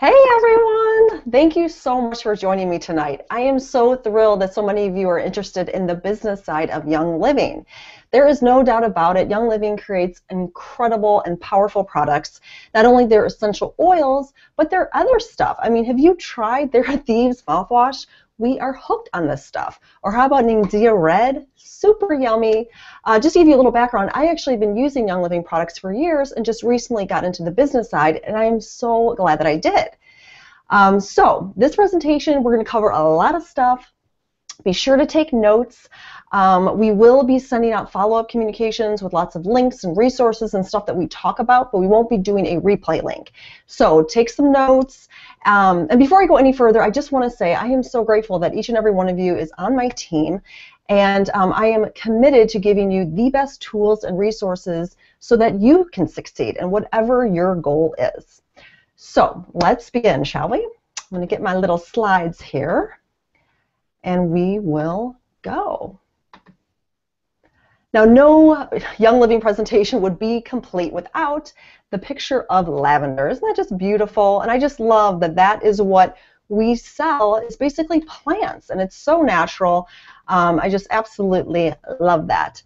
Hey everyone! Thank you so much for joining me tonight. I am so thrilled that so many of you are interested in the business side of Young Living. There is no doubt about it, Young Living creates incredible and powerful products. Not only their essential oils, but their other stuff. I mean, have you tried their Thieves mouthwash? We are hooked on this stuff. Or how about Ningxia Red? Super yummy. Just to give you a little background, I actually have been using Young Living products for years and just recently got into the business side, and I am so glad that I did. So this presentation, we're going to cover a lot of stuff. Be sure to take notes. We will be sending out follow-up communications with lots of links and resources and stuff that we talk about, but we won't be doing a replay link. So take some notes. And before I go any further, I just want to say I am so grateful that each and every one of you is on my team. And I am committed to giving you the best tools and resources so that you can succeed in whatever your goal is. So let's begin, shall we? I'm going to get my little slides here, and we will go. Now, no Young Living presentation would be complete without the picture of lavender. Isn't that just beautiful? And I just love that that is what we sell. Is basically plants, and it's so natural. I just absolutely love that.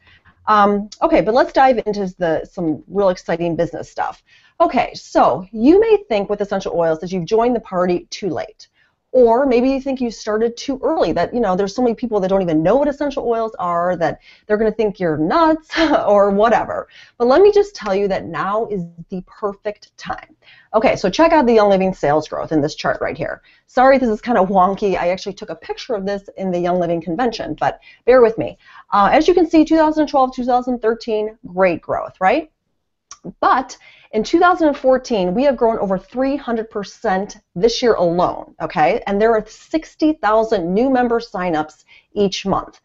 Okay, but let's dive into some real exciting business stuff. Okay, so you may think with essential oils that you've joined the party too late. Or maybe you think you started too early, that there's so many people that don't even know what essential oils are, that they're going to think you're nuts or whatever. But let me just tell you that now is the perfect time. Okay, so check out the Young Living sales growth in this chart right here. Sorry, this is kind of wonky. I actually took a picture of this in the Young Living convention, but bear with me. As you can see, 2012, 2013, great growth, right? But in 2014, we have grown over 300% this year alone, okay? And there are 60,000 new member signups each month.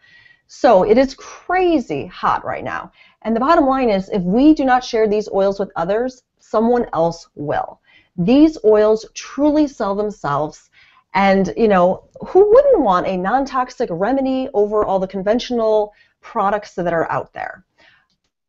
So it is crazy hot right now. And the bottom line is, if we do not share these oils with others, someone else will. These oils truly sell themselves. And, who wouldn't want a non-toxic remedy over all the conventional products that are out there?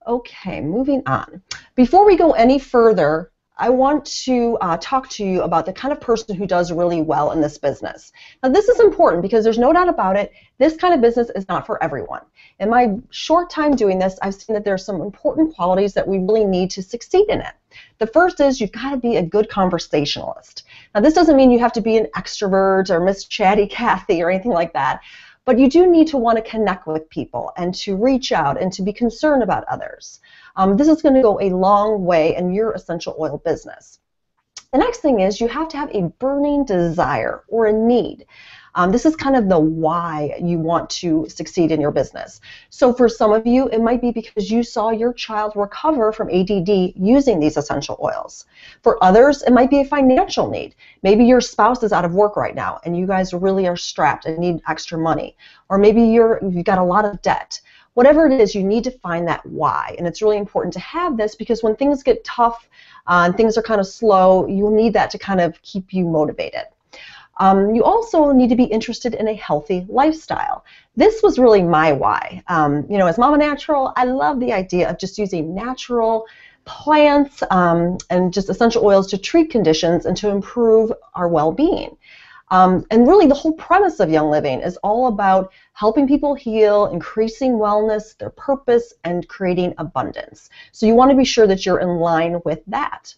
Okay, moving on. Before we go any further, I want to talk to you about the kind of person who does really well in this business. Now, this is important because there's no doubt about it, this kind of business is not for everyone. In my short time doing this, I've seen that there's some important qualities that we really need to succeed in it. The first is you've got to be a good conversationalist. Now, this doesn't mean you have to be an extrovert or Miss Chatty Cathy or anything like that. But you do need to want to connect with people and to reach out and to be concerned about others. This is going to go a long way in your essential oil business. The next thing is you have to have a burning desire or a need. This is kind of the why you want to succeed in your business. So for some of you, it might be because you saw your child recover from ADD using these essential oils. For others, it might be a financial need. Maybe your spouse is out of work right now and you guys really are strapped and need extra money. Or maybe you've got a lot of debt. Whatever it is, you need to find that why. And it's really important to have this because when things get tough and things are kind of slow, you'll need that to kind of keep you motivated. You also need to be interested in a healthy lifestyle. This was really my why. As Mama Natural, I love the idea of just using natural plants and just essential oils to treat conditions and to improve our well-being. And really the whole premise of Young Living is all about helping people heal, increasing wellness, their purpose, and creating abundance. So you want to be sure that you're in line with that.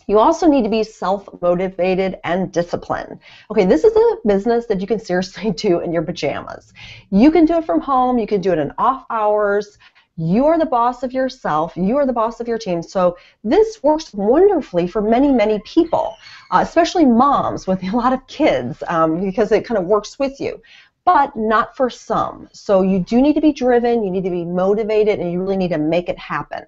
You also need to be self-motivated and disciplined. Okay, this is a business that you can seriously do in your pajamas. You can do it from home, you can do it in off hours. You are the boss of yourself, you are the boss of your team. So this works wonderfully for many, many people, especially moms with a lot of kids because it kind of works with you. But not for some. So you do need to be driven, you need to be motivated, and you really need to make it happen.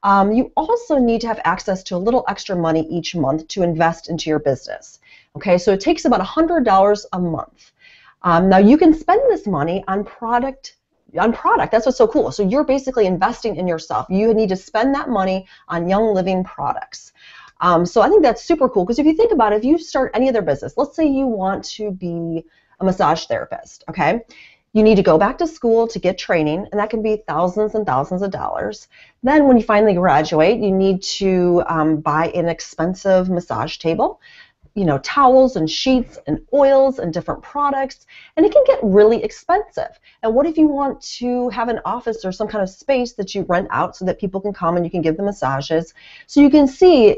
You also need to have access to a little extra money each month to invest into your business. Okay, so it takes about $100 a month. Now you can spend this money on product. That's what's so cool. So you're basically investing in yourself. You need to spend that money on Young Living products. So I think that's super cool because if you think about it, if you start any other business, let's say you want to be a massage therapist, okay? You need to go back to school to get training, and that can be thousands and thousands of dollars. Then when you finally graduate, you need to buy an expensive massage table. towels and sheets and oils and different products, and it can get really expensive. And what if you want to have an office or some kind of space that you rent out so that people can come and you can give them massages? So you can see,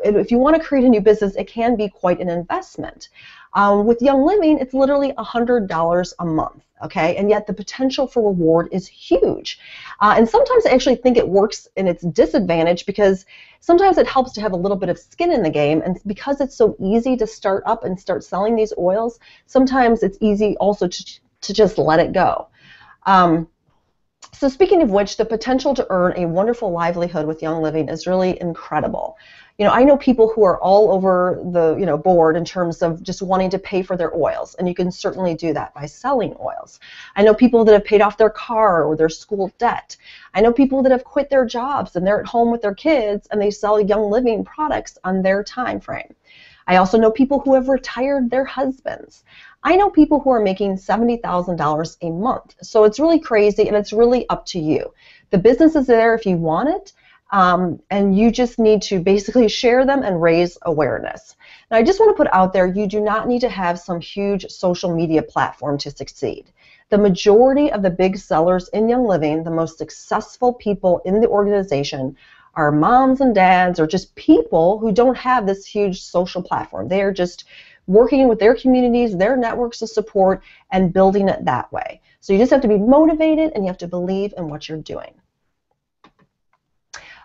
if you want to create a new business, it can be quite an investment. With Young Living, it's literally $100 a month, okay? And yet the potential for reward is huge. And sometimes I actually think it works in its disadvantage because sometimes it helps to have a little bit of skin in the game. And because it's so easy to start up and start selling these oils, sometimes it's easy also to just let it go. So speaking of which, the potential to earn a wonderful livelihood with Young Living is really incredible. I know people who are all over the board in terms of just wanting to pay for their oils, and you can certainly do that by selling oils. I know people that have paid off their car or their school debt. I know people that have quit their jobs and they're at home with their kids and they sell Young Living products on their time frame. I also know people who have retired their husbands. I know people who are making $70,000 a month. So it's really crazy, and it's really up to you. The business is there if you want it, and you just need to basically share them and raise awareness. Now, I just want to put out there, you do not need to have some huge social media platform to succeed. The majority of the big sellers in Young Living, the most successful people in the organization, are moms and dads or just people who don't have this huge social platform. They are just working with their communities, their networks of support, and building it that way. So you just have to be motivated and you have to believe in what you're doing.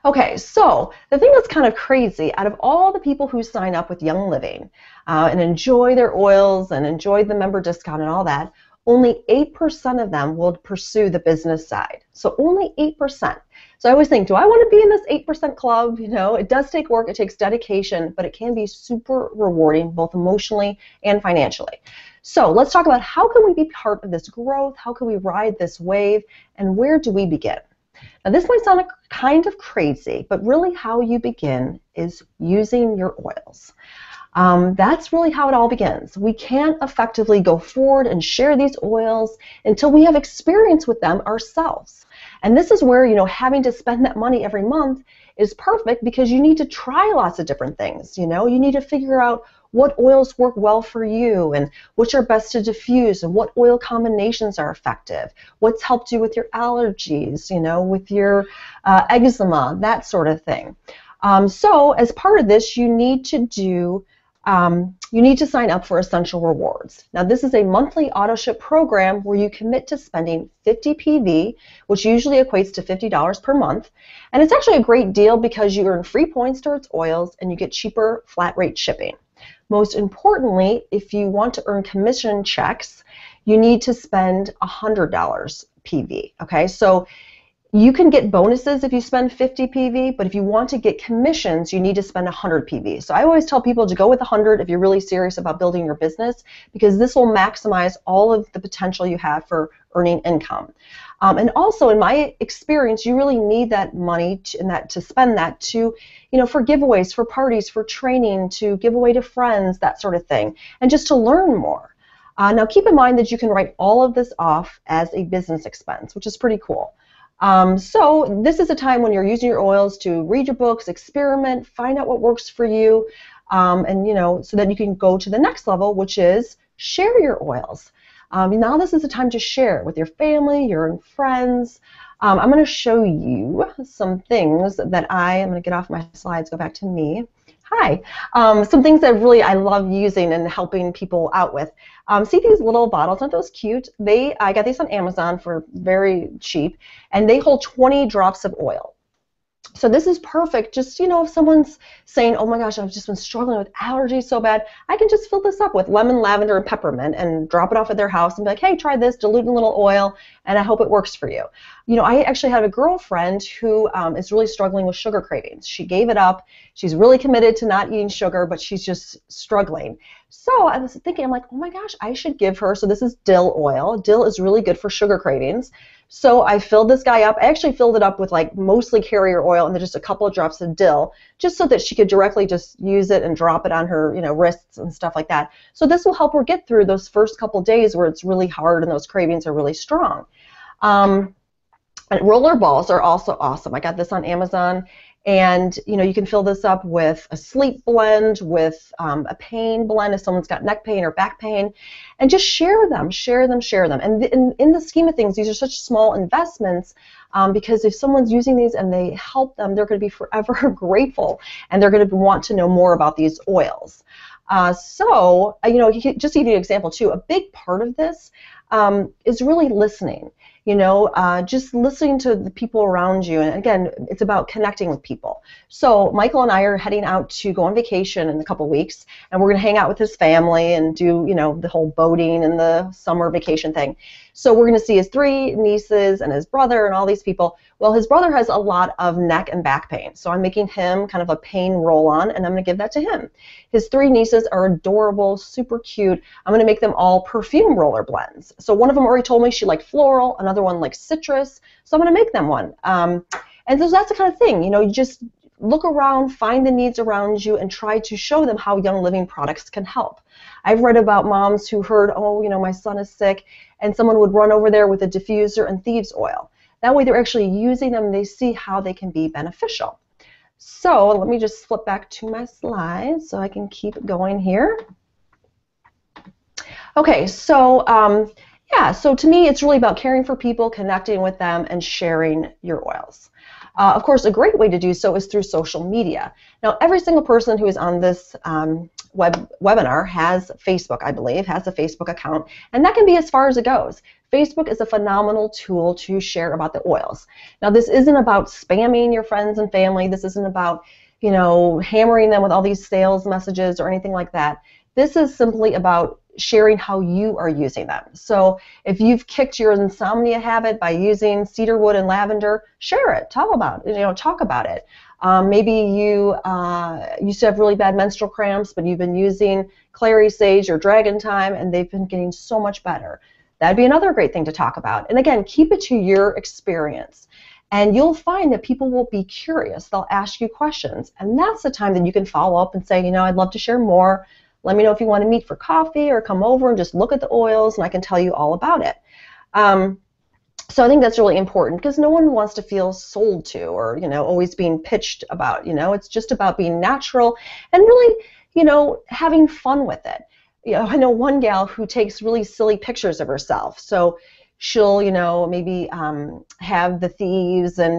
Okay, so the thing that's kind of crazy, out of all the people who sign up with Young Living and enjoy their oils and enjoy the member discount and all that, only 8% of them will pursue the business side. So only 8%. So I always think, do I want to be in this 8% club? It does take work, it takes dedication, but it can be super rewarding, both emotionally and financially. So let's talk about how can we be part of this growth, how can we ride this wave, and where do we begin? Now this might sound kind of crazy, but really how you begin is using your oils. That's really how it all begins. We can't effectively go forward and share these oils until we have experience with them ourselves. And this is where, having to spend that money every month is perfect because you need to try lots of different things. You need to figure out what oils work well for you and which are best to diffuse and what oil combinations are effective, what's helped you with your allergies, with your eczema, that sort of thing. So as part of this, you need to sign up for Essential Rewards. Now this is a monthly auto ship program where you commit to spending 50 PV, which usually equates to $50 per month. And it's actually a great deal because you earn free points towards oils and you get cheaper flat rate shipping. Most importantly, if you want to earn commission checks, you need to spend $100 PV. Okay, so you can get bonuses if you spend 50 PV, but if you want to get commissions, you need to spend 100 PV. So I always tell people to go with 100 if you're really serious about building your business, because this will maximize all of the potential you have for earning income. And also, in my experience, you really need that money to spend that to, for giveaways, for parties, for training, to give away to friends, that sort of thing, and just to learn more. Now, keep in mind that you can write all of this off as a business expense, which is pretty cool. So this is a time when you're using your oils to read your books, experiment, find out what works for you, and so that you can go to the next level, which is share your oils. Now this is the time to share with your family, your friends. I'm going to show you some things that I'm going to get off my slides, go back to me. Hi. Some things that really I love using and helping people out with. See these little bottles, aren't those cute? I got these on Amazon for very cheap, and they hold 20 drops of oil. So this is perfect, just, if someone's saying, oh my gosh, I've just been struggling with allergies so bad, I can just fill this up with lemon, lavender, and peppermint and drop it off at their house and be like, hey, try this, dilute in a little oil, and I hope it works for you. I actually have a girlfriend who is really struggling with sugar cravings. She gave it up. She's really committed to not eating sugar, but she's just struggling. So I was thinking, I'm like, oh my gosh, I should give her, so this is dill oil. Dill is really good for sugar cravings. So I filled this guy up. I actually filled it up with mostly carrier oil and then just a couple of drops of dill, just so that she could directly just use it and drop it on her, wrists and stuff like that. So this will help her get through those first couple days where it's really hard and those cravings are really strong. And roller balls are also awesome. I got this on Amazon, And you can fill this up with a sleep blend, with a pain blend if someone's got neck pain or back pain, and just share them. And in the scheme of things, these are such small investments because if someone's using these and they help them, they're going to be forever grateful, and they're going to want to know more about these oils. Just to give you an example too, a big part of this is really listening. Just listening to the people around you. And again, it's about connecting with people. So Michael and I are heading out to go on vacation in a couple weeks, and we're going to hang out with his family and do, the whole boating and the summer vacation thing. So we're going to see his 3 nieces and his brother and all these people. Well, his brother has a lot of neck and back pain, so I'm making him kind of a pain roll-on, and I'm going to give that to him. His 3 nieces are adorable, super cute. I'm going to make them all perfume roller blends. So one of them already told me she liked floral, another one likes citrus, so I'm going to make them one. And so that's the kind of thing, you just look around, find the needs around you, and try to show them how Young Living products can help. I've read about moms who heard, my son is sick, and someone would run over there with a diffuser and thieves oil. That way they're actually using them, and they see how they can be beneficial. So let me just flip back to my slides so I can keep going here. Okay, so so to me it's really about caring for people, connecting with them, and sharing your oils. Of course, a great way to do so is through social media. Now, every single person who is on this webinar has Facebook, I believe, has a Facebook account, and that can be as far as it goes. Facebook is a phenomenal tool to share about the oils. Now, this isn't about spamming your friends and family. This isn't about, hammering them with all these sales messages or anything like that. This is simply about sharing how you are using them. So if you've kicked your insomnia habit by using cedarwood and lavender, share it. Talk about it. Maybe you used to have really bad menstrual cramps, but you've been using clary sage or dragon thyme, and they've been getting so much better. That'd be another great thing to talk about. And again, keep it to your experience. And you'll find that people will be curious. They'll ask you questions. And that's the time that you can follow up and say, I'd love to share more. Let me know if you want to meet for coffee or come over and just look at the oils, and I can tell you all about it. So I think that's really important because no one wants to feel sold to or, always being pitched about. It's just about being natural and really, having fun with it. I know one gal who takes really silly pictures of herself. So she'll, maybe have the thieves and,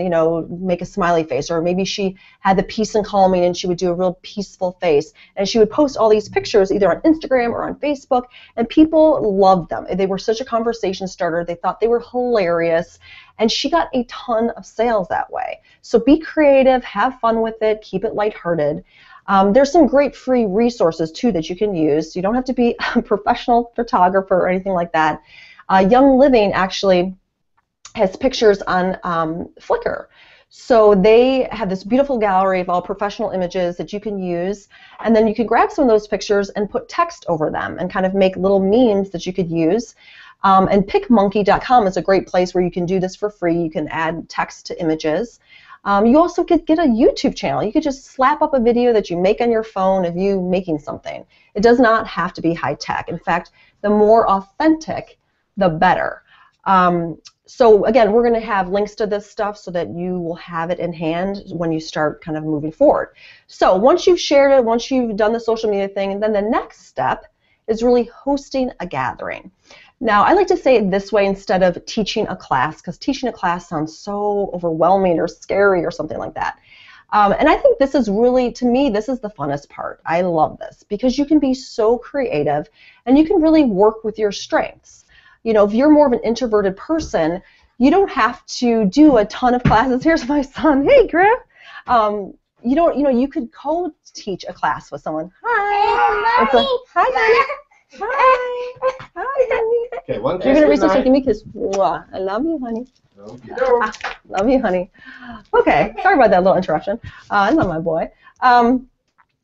make a smiley face, or maybe she had the peace and calming and she would do a real peaceful face, and she would post all these pictures either on Instagram or on Facebook, and people loved them. They were such a conversation starter. They thought they were hilarious, and she got a ton of sales that way. So be creative, have fun with it, keep it lighthearted. There's some great free resources too that you can use. You don't have to be a professional photographer or anything like that. Young Living actually has pictures on Flickr. So they have this beautiful gallery of all professional images that you can use, and then you can grab some of those pictures and put text over them and kind of make little memes that you could use. And PicMonkey.com is a great place where you can do this for free. You can add text to images. You also could get a YouTube channel. You could just slap up a video that you make on your phone of you making something. It does not have to be high tech. In fact, the more authentic, the better. So again, we're going to have links to this stuff so that you will have it in hand when you start kind of moving forward. So once you've shared it, once you've done the social media thing, and then the next step is really hosting a gathering. Now, I like to say it this way instead of teaching a class, because teaching a class sounds so overwhelming or scary or something like that. And I think this is really, to me, this is the funnest part. I love this because you can be so creative and you can really work with your strengths. If you're more of an introverted person, you don't have to do a ton of classes. Here's my son. Hey, Griff. You could co-teach a class with someone. Hi. It's hi, honey. Hi. Hi, honey. Okay, one kiss. You're going to reach and give me a kiss. I love you, honey. Love you, honey. Okay, sorry about that little interruption. I love my boy.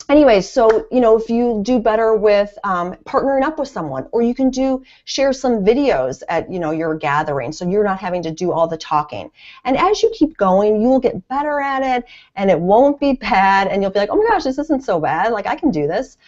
Anyway, so, if you do better with partnering up with someone, or you can share some videos at, your gathering, so you're not having to do all the talking. And as you keep going, you will get better at it, and it won't be bad, and you'll be like, oh my gosh, this isn't so bad. Like, I can do this.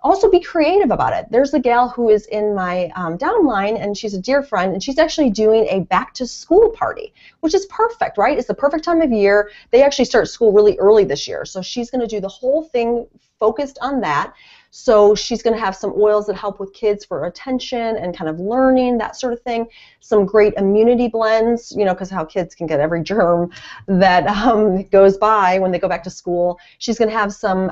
Also be creative about it. There's a gal who is in my downline, and she's a dear friend, and she's actually doing a back to school party, which is perfect, right? It's the perfect time of year. They actually start school really early this year, so she's going to do the whole thing focused on that. So she's going to have some oils that help with kids for attention and kind of learning, that sort of thing. Some great immunity blends, you know, because how kids can get every germ that goes by when they go back to school. She's going to have some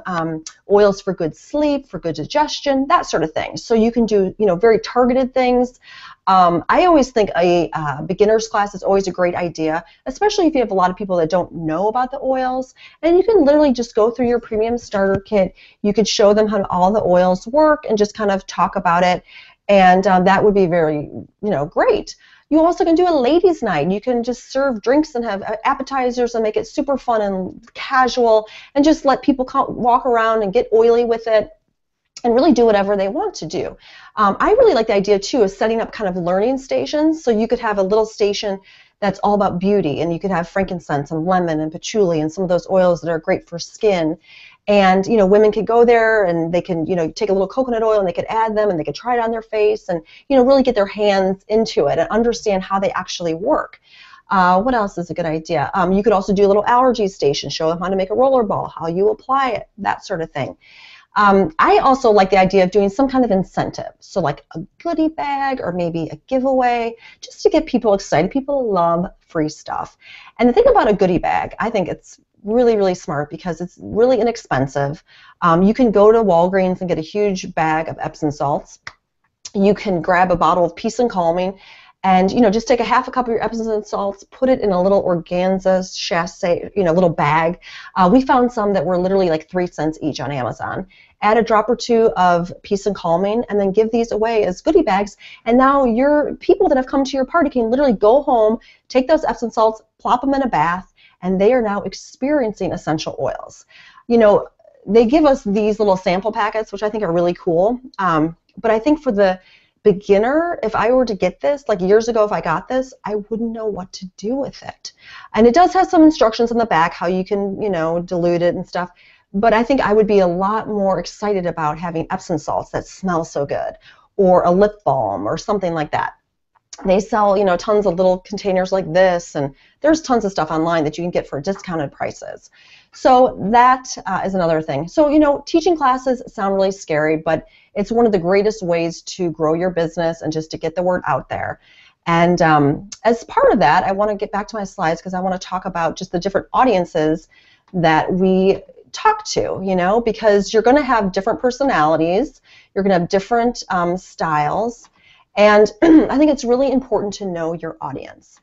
oils for good sleep, for good digestion, that sort of thing. So you can do, you know, very targeted things. I always think a beginner's class is always a great idea, especially if you have a lot of people that don't know about the oils. And you can literally just go through your premium starter kit. You could show them how all the oils work and just kind of talk about it. And that would be very, you know, great. You also can do a ladies' night. You can just serve drinks and have appetizers and make it super fun and casual, and just let people walk around and get oily with it and really do whatever they want to do. I really like the idea too of setting up kind of learning stations. So you could have a little station that's all about beauty, and you could have frankincense and lemon and patchouli and some of those oils that are great for skin. And, you know, women could go there and they can, you know, take a little coconut oil and they could add them and they could try it on their face and, you know, really get their hands into it and understand how they actually work. What else is a good idea? You could also do a little allergy station, show them how to make a roller ball, how you apply it, that sort of thing. I also like the idea of doing some kind of incentive, so like a goodie bag or maybe a giveaway, just to get people excited. People love free stuff. And the thing about a goodie bag, I think it's really, really smart because it's really inexpensive. You can go to Walgreens and get a huge bag of Epsom salts. You can grab a bottle of Peace and Calming, and, you know, just take a half a cup of your Epsom salts, put it in a little organza sachet, you know, little bag. We found some that were literally like 3 cents each on Amazon. Add a drop or two of Peace and Calming, and then give these away as goodie bags. And now your people that have come to your party can literally go home, take those Epsom salts, plop them in a bath, and they are now experiencing essential oils. You know, they give us these little sample packets, which I think are really cool. But I think for the beginner, if I were to get this, like years ago if I got this, I wouldn't know what to do with it. And it does have some instructions in the back how you can, you know, dilute it and stuff. But I think I would be a lot more excited about having Epsom salts that smell so good, or a lip balm or something like that. They sell, you know, tons of little containers like this, and there's tons of stuff online that you can get for discounted prices. So that is another thing. So, you know, teaching classes sound really scary, but it's one of the greatest ways to grow your business and just to get the word out there. And as part of that, I want to get back to my slides because I want to talk about just the different audiences that we talk to, you know, because you're going to have different personalities, you're going to have different styles, and I think it's really important to know your audience.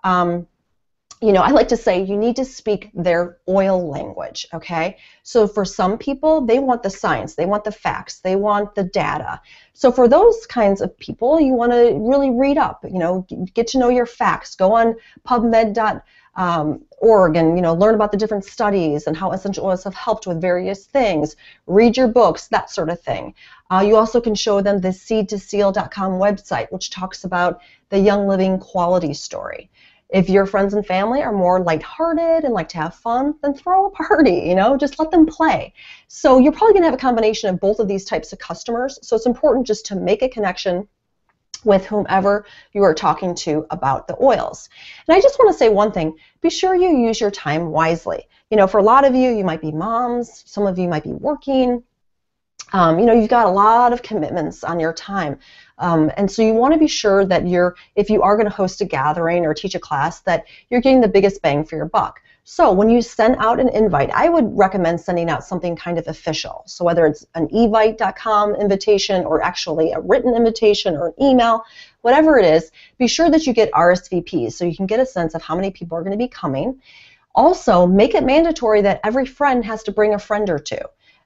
You know, I like to say you need to speak their oil language, okay? So for some people, they want the science, they want the facts, they want the data. So for those kinds of people, you want to really read up, you know, get to know your facts. Go on PubMed.org and, you know, learn about the different studies and how essential oils have helped with various things. Read your books, that sort of thing. You also can show them the seedtoseal.com website, which talks about the Young Living quality story. If your friends and family are more lighthearted and like to have fun, then throw a party, you know, just let them play. So you're probably going to have a combination of both of these types of customers. So it's important just to make a connection with whomever you are talking to about the oils. And I just want to say one thing, be sure you use your time wisely. You know, for a lot of you, you might be moms, some of you might be working. You know, you've got a lot of commitments on your time. And so you want to be sure that if you are going to host a gathering or teach a class, that you're getting the biggest bang for your buck. So when you send out an invite, I would recommend sending out something kind of official. So whether it's an evite.com invitation or actually a written invitation or an email, whatever it is, be sure that you get RSVPs so you can get a sense of how many people are going to be coming. Also, make it mandatory that every friend has to bring a friend or two.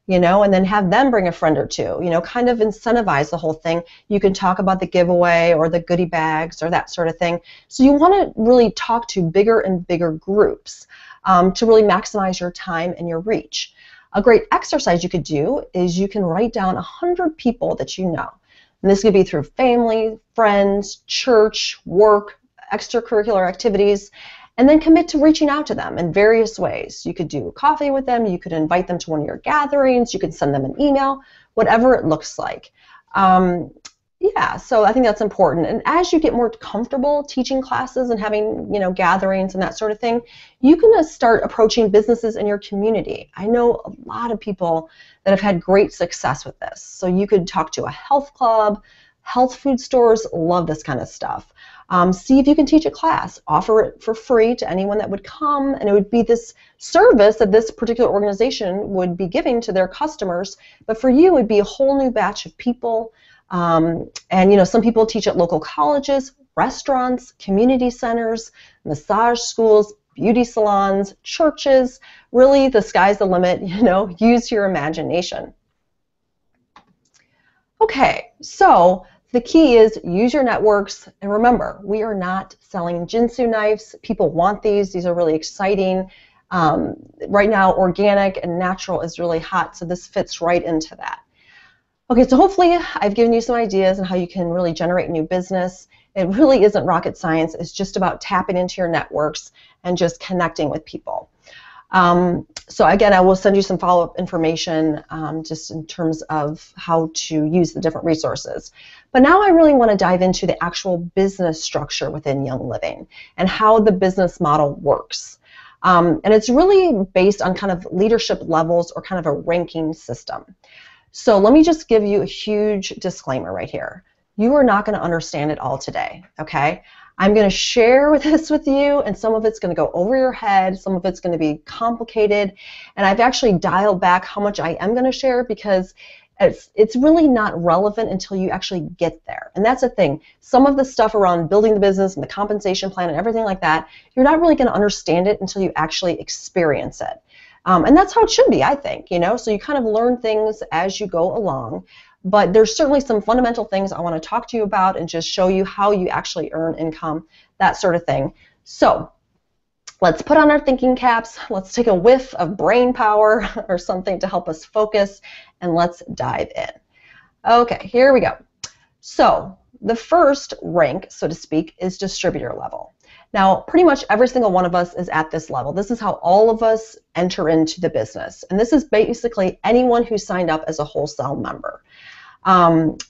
You know, and then have them bring a friend or two, you know, kind of incentivize the whole thing. You can talk about the giveaway or the goodie bags or that sort of thing. So you want to really talk to bigger and bigger groups to really maximize your time and your reach. A great exercise you could do is you can write down 100 people that you know. And this could be through family, friends, church, work, extracurricular activities. And then commit to reaching out to them in various ways. You could do coffee with them, you could invite them to one of your gatherings, you could send them an email, whatever it looks like. Yeah, so I think that's important. And as you get more comfortable teaching classes and having, gatherings and that sort of thing, you can start approaching businesses in your community. I know a lot of people that have had great success with this. So you could talk to a health club, health food stores love this kind of stuff. See if you can teach a class, offer it for free to anyone that would come, and it would be this service that this particular organization would be giving to their customers, but for you it would be a whole new batch of people. And some people teach at local colleges, restaurants, community centers, massage schools, beauty salons, churches. Really, the sky's the limit. Use your imagination. Okay, so the key is use your networks, and remember, we are not selling Ginsu knives. People want these. These are really exciting. Right now, organic and natural is really hot, so this fits right into that. Okay, so hopefully I've given you some ideas on how you can really generate new business. It really isn't rocket science. It's just about tapping into your networks and just connecting with people. So again, I will send you some follow-up information just in terms of how to use the different resources. But now I really want to dive into the actual business structure within Young Living and how the business model works. And it's really based on kind of leadership levels or kind of a ranking system. So let me just give you a huge disclaimer right here. You are not going to understand it all today, okay? I'm going to share this with you, and some of it's going to go over your head, some of it's going to be complicated, and I've actually dialed back how much I am going to share because it's really not relevant until you actually get there. And that's the thing. Some of the stuff around building the business and the compensation plan and everything like that, you're not really going to understand it until you actually experience it. And that's how it should be, I think, so you kind of learn things as you go along, but there's certainly some fundamental things I want to talk to you about and just show you how you actually earn income, that sort of thing. So let's put on our thinking caps, let's take a whiff of brain power or something to help us focus, and let's dive in. Okay, here we go. So the first rank, so to speak, is distributor level. Now, pretty much every single one of us is at this level. This is how all of us enter into the business. And this is basically anyone who signed up as a wholesale member.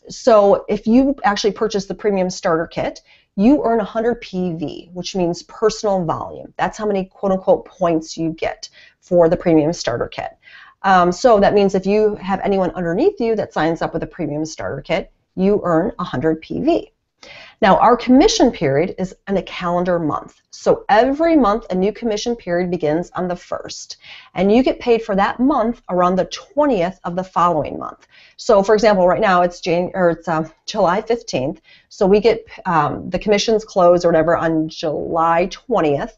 So if you actually purchase the premium starter kit, you earn 100 PV, which means personal volume. That's how many quote-unquote points you get for the premium starter kit. So that means if you have anyone underneath you that signs up with a premium starter kit, you earn 100 PV. Now, our commission period is in a calendar month. So every month, a new commission period begins on the 1st. And you get paid for that month around the 20th of the following month. So, for example, right now it's July 15th. So we get the commissions close or whatever on July 20th.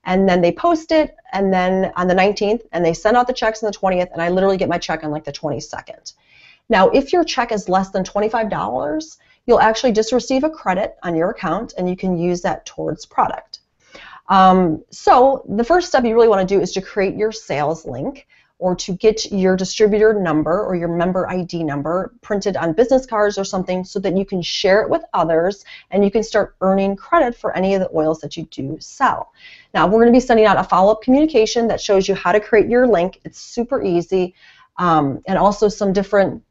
And then they post it, and then on the 19th, and they send out the checks on the 20th, and I literally get my check on like the 22nd. Now, if your check is less than $25, you'll actually just receive a credit on your account, and you can use that towards product. So the first step you really want to do is to create your sales link or to get your distributor number or your member ID number printed on business cards or something so that you can share it with others and you can start earning credit for any of the oils that you do sell. Now, we're going to be sending out a follow-up communication that shows you how to create your link. It's super easy, and also some different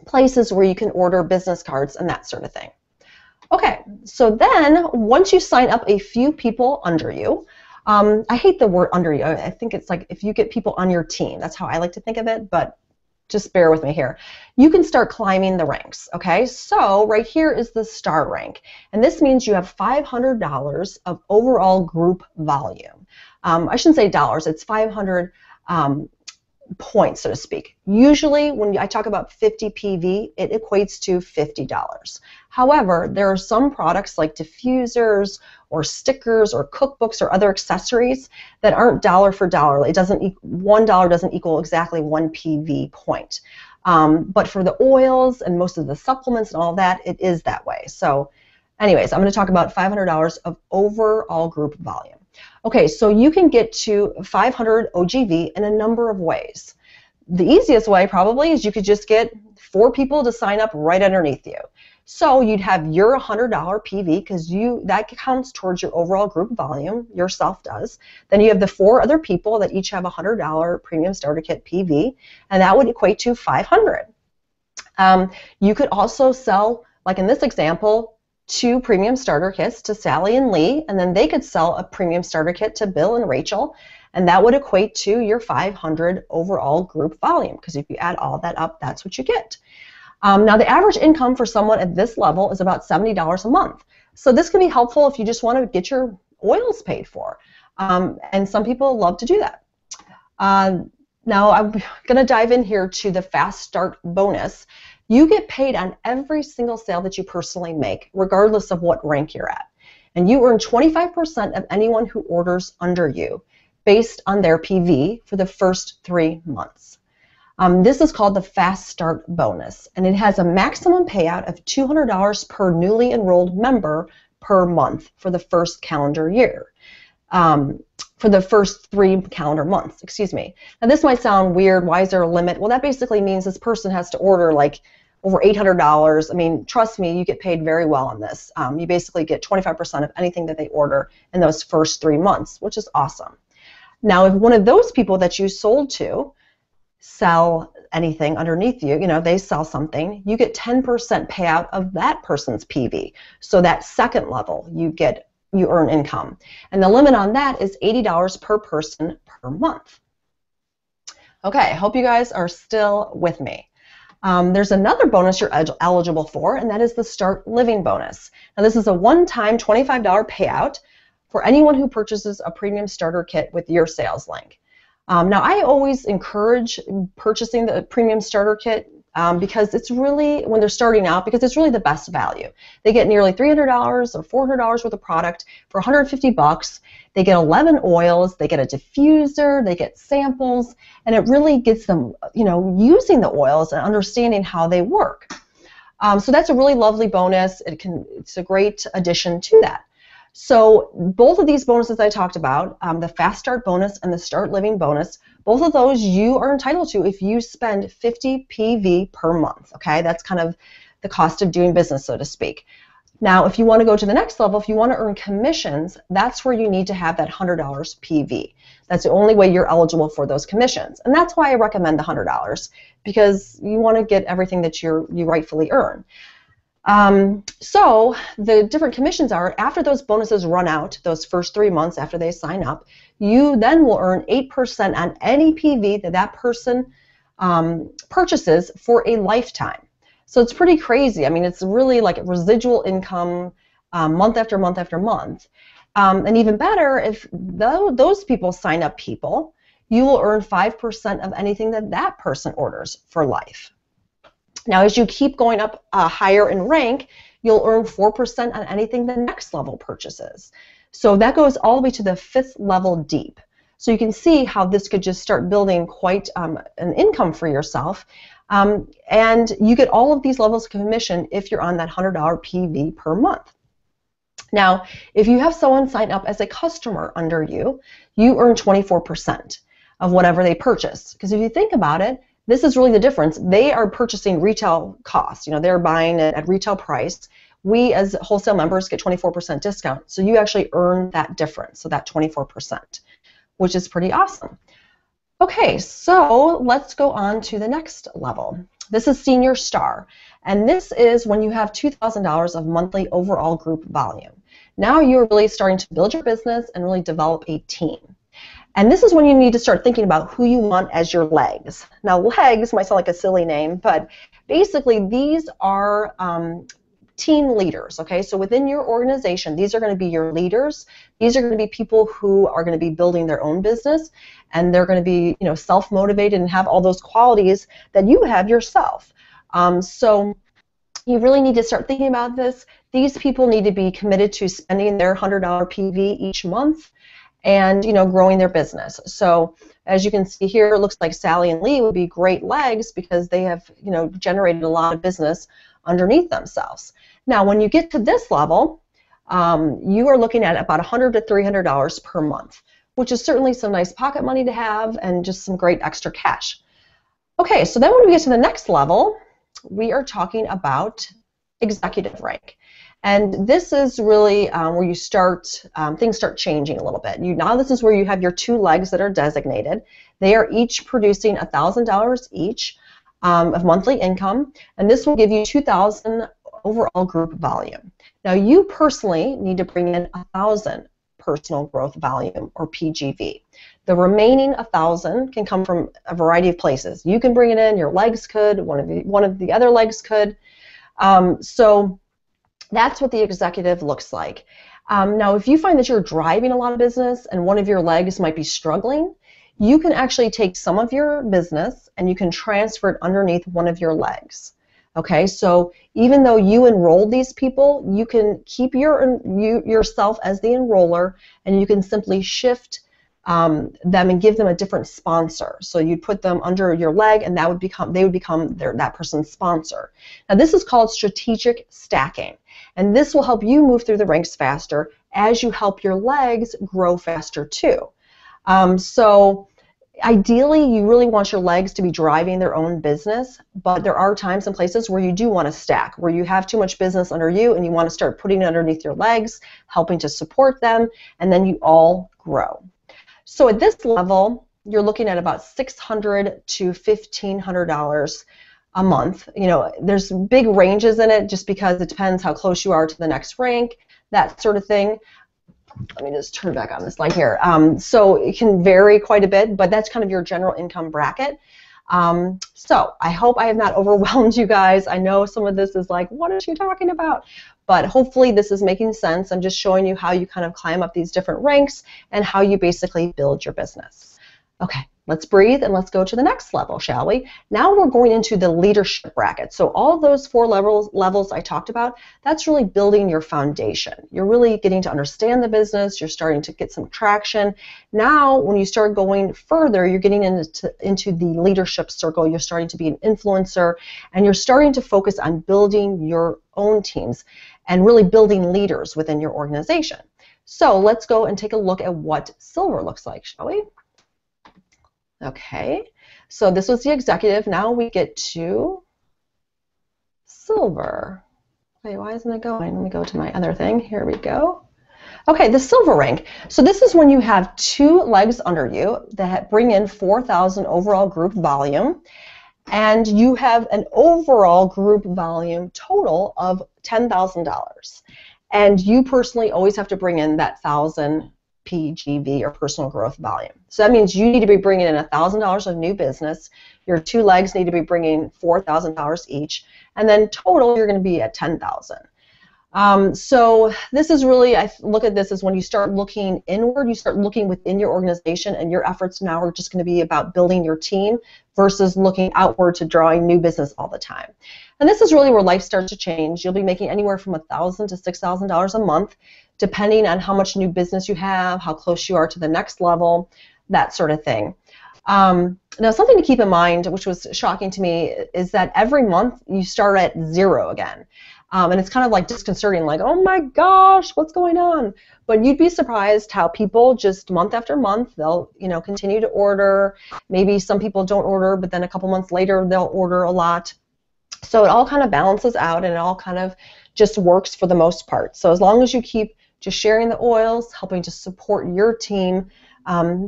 places where you can order business cards and that sort of thing. Okay, so then once you sign up a few people under you, I hate the word under you. I think it's like if you get people on your team. That's how I like to think of it, but just bear with me here. You can start climbing the ranks, okay? So right here is the star rank, and this means you have $500 of overall group volume. I shouldn't say dollars, it's 500 points, so to speak. Usually when I talk about 50 PV, it equates to $50. However, there are some products like diffusers or stickers or cookbooks or other accessories that aren't dollar for dollar. It doesn't $1 doesn't equal exactly 1 PV point. But for the oils and most of the supplements and all that, it is that way. So anyways, I'm going to talk about $500 of overall group volume. Okay, so you can get to 500 OGV in a number of ways. The easiest way probably is you could just get 4 people to sign up right underneath you. So you'd have your $100 PV because that counts towards your overall group volume, yourself does. Then you have the 4 other people that each have a $100 premium starter kit PV, and that would equate to $500. You could also sell, like in this example, 2 premium starter kits to Sally and Lee, and then they could sell a premium starter kit to Bill and Rachel, and that would equate to your 500 overall group volume, because if you add all that up, that's what you get. Now, the average income for someone at this level is about $70 a month. So this can be helpful if you just want to get your oils paid for. And some people love to do that. Now, I'm going to dive in here to the Fast Start bonus. You get paid on every single sale that you personally make, regardless of what rank you're at. And you earn 25% of anyone who orders under you, based on their PV for the first 3 months. This is called the Fast Start bonus, and it has a maximum payout of $200 per newly enrolled member per month for the first calendar year. For the first 3 calendar months, excuse me. Now this might sound weird. Why is there a limit? Well, that basically means this person has to order like over $800. I mean, trust me, you get paid very well on this. You basically get 25% of anything that they order in those first 3 months, which is awesome. Now, if one of those people that you sold to sell anything underneath you, they sell something, you get 10% payout of that person's PV. So that second level, you earn income. And the limit on that is $80 per person per month. Okay, I hope you guys are still with me. There's another bonus you're eligible for, and that is the Start Living bonus. Now this is a one-time $25 payout for anyone who purchases a premium starter kit with your sales link. Now I always encourage purchasing the premium starter kit because it's really, when they're starting out, because it's really the best value. They get nearly $300 or $400 worth of product for $150. They get 11 oils, they get a diffuser, they get samples, and it really gets them, using the oils and understanding how they work. So that's a really lovely bonus. It's a great addition to that. So both of these bonuses I talked about, the Fast Start bonus and the Start Living bonus, both of those you are entitled to if you spend 50 PV per month, okay? That's kind of the cost of doing business, so to speak. Now, if you want to go to the next level, if you want to earn commissions, that's where you need to have that $100 PV. That's the only way you're eligible for those commissions. And that's why I recommend the $100, because you want to get everything that you rightfully earn. So the different commissions are, after those bonuses run out, those first 3 months after they sign up, you then will earn 8% on any PV that person purchases for a lifetime. So it's pretty crazy. I mean, it's really like residual income month after month after month. And even better, if those people sign up people, you will earn 5% of anything that person orders for life. Now, as you keep going up higher in rank, you'll earn 4% on anything the next level purchases. So that goes all the way to the 5th level deep. So you can see how this could just start building quite an income for yourself. And you get all of these levels of commission if you're on that $100 PV per month. Now, if you have someone sign up as a customer under you, you earn 24% of whatever they purchase. Because if you think about it, this is really the difference. They are purchasing retail cost. They're buying it at retail price. We as wholesale members get 24% discount. So you actually earn that difference, so that 24%, which is pretty awesome. Okay, so let's go on to the next level. This is Senior Star, and this is when you have $2,000 of monthly overall group volume. Now you're really starting to build your business and really develop a team. And this is when you need to start thinking about who you want as your legs. Now, legs might sound like a silly name, but basically these are team leaders, okay? So within your organization, these are going to be your leaders. These are going to be people who are going to be building their own business, and they're going to be, self-motivated and have all those qualities that you have yourself. So you really need to start thinking about this. These people need to be committed to spending their $100 PV each month, and growing their business. So as you can see here, it looks like Sally and Lee would be great legs because they have generated a lot of business underneath themselves. Now when you get to this level, you are looking at about $100 to $300 per month, which is certainly some nice pocket money to have and just some great extra cash. Okay, so then when we get to the next level, we are talking about executive rank. And this is really where you start, things start changing a little bit. Now this is where you have your 2 legs that are designated. They are each producing $1,000 each of monthly income, and this will give you 2,000 overall group volume. Now you personally need to bring in 1,000 personal growth volume, or PGV. The remaining 1,000 can come from a variety of places. You can bring it in, your legs could, one of the other legs could. So that's what the executive looks like. Now, if you find that you're driving a lot of business and one of your legs might be struggling, you can actually take some of your business and you can transfer it underneath one of your legs. Okay, so even though you enrolled these people, you can keep yourself as the enroller, and you can simply shift them and give them a different sponsor. So you'd put them under your leg, and they would become that person's sponsor. Now this is called strategic stacking, and this will help you move through the ranks faster as you help your legs grow faster too. So ideally, you really want your legs to be driving their own business, but there are times and places where you do want to stack, where you have too much business under you and you want to start putting it underneath your legs, helping to support them, and then you all grow. So at this level, you're looking at about $600 to $1,500 a month. You know, there's big ranges in it just because it depends how close you are to the next rank, that sort of thing. Let me just turn back on this light here. So it can vary quite a bit, but that's kind of your general income bracket. So I hope I have not overwhelmed you guys. I know some of this is like, what is she talking about? But hopefully this is making sense. I'm just showing you how you kind of climb up these different ranks and how you basically build your business. Okay, let's breathe and let's go to the next level, shall we? Now we're going into the leadership bracket. So all those 4 levels I talked about, that's really building your foundation. You're really getting to understand the business. You're starting to get some traction. Now, when you start going further, you're getting into the leadership circle. You're starting to be an influencer, and you're starting to focus on building your own teams and really building leaders within your organization. So let's go and take a look at what silver looks like, shall we? Okay, so this was the executive. Now we get to silver. Wait, why isn't it going? Let me go to my other thing. Here we go. Okay, the silver rank. So this is when you have 2 legs under you that bring in 4,000 overall group volume, and you have an overall group volume total of $10,000. And you personally always have to bring in that 1,000 PGV, or personal growth volume. So that means you need to be bringing in $1,000 of new business. Your 2 legs need to be bringing $4,000 each, and then total you're going to be at $10,000. So this is really, I look at this as when you start looking inward, you start looking within your organization, and your efforts now are just going to be about building your team versus looking outward to drawing new business all the time. And this is really where life starts to change. You'll be making anywhere from $1,000 to $6,000 a month, depending on how much new business you have, how close you are to the next level, that sort of thing. Now, something to keep in mind, which was shocking to me, is that every month you start at 0 again. And it's kind of like disconcerting, like, oh my gosh, what's going on? But you'd be surprised how people just month after month, they'll continue to order. Maybe some people don't order, but then a couple months later they'll order a lot. So it all kind of balances out, and it all kind of just works for the most part. So as long as you keep just sharing the oils, helping to support your team,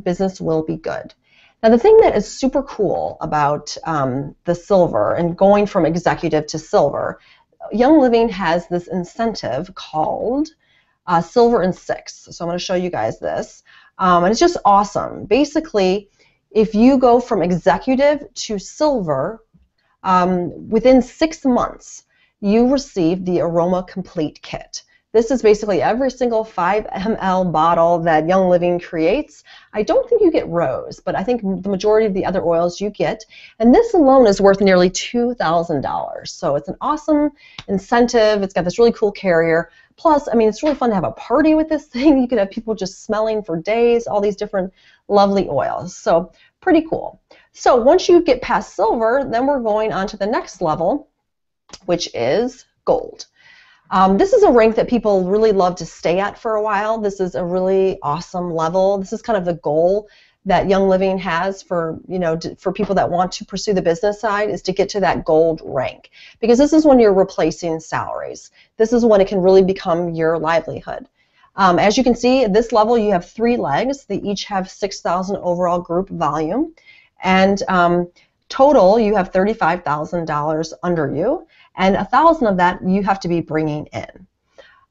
business will be good. Now the thing that is super cool about the silver and going from executive to silver, Young Living has this incentive called Silver in 6. So I'm going to show you guys this. And it's just awesome. Basically, if you go from executive to silver, within 6 months, you receive the Aroma Complete Kit. This is basically every single 5 ml bottle that Young Living creates. I don't think you get rose, but I think the majority of the other oils you get. And this alone is worth nearly $2,000. So it's an awesome incentive. It's got this really cool carrier. Plus, I mean, it's really fun to have a party with this thing. You could have people just smelling for days, all these different lovely oils. So pretty cool. So once you get past silver, then we're going on to the next level, which is gold. This is a rank that people really love to stay at for a while. This is a really awesome level. This is kind of the goal that Young Living has for, for people that want to pursue the business side is to get to that gold rank, because this is when you're replacing salaries. This is when it can really become your livelihood. As you can see, at this level, you have 3 legs. They each have 6,000 overall group volume, and total, you have $35,000 under you, and 1,000 of that you have to be bringing in.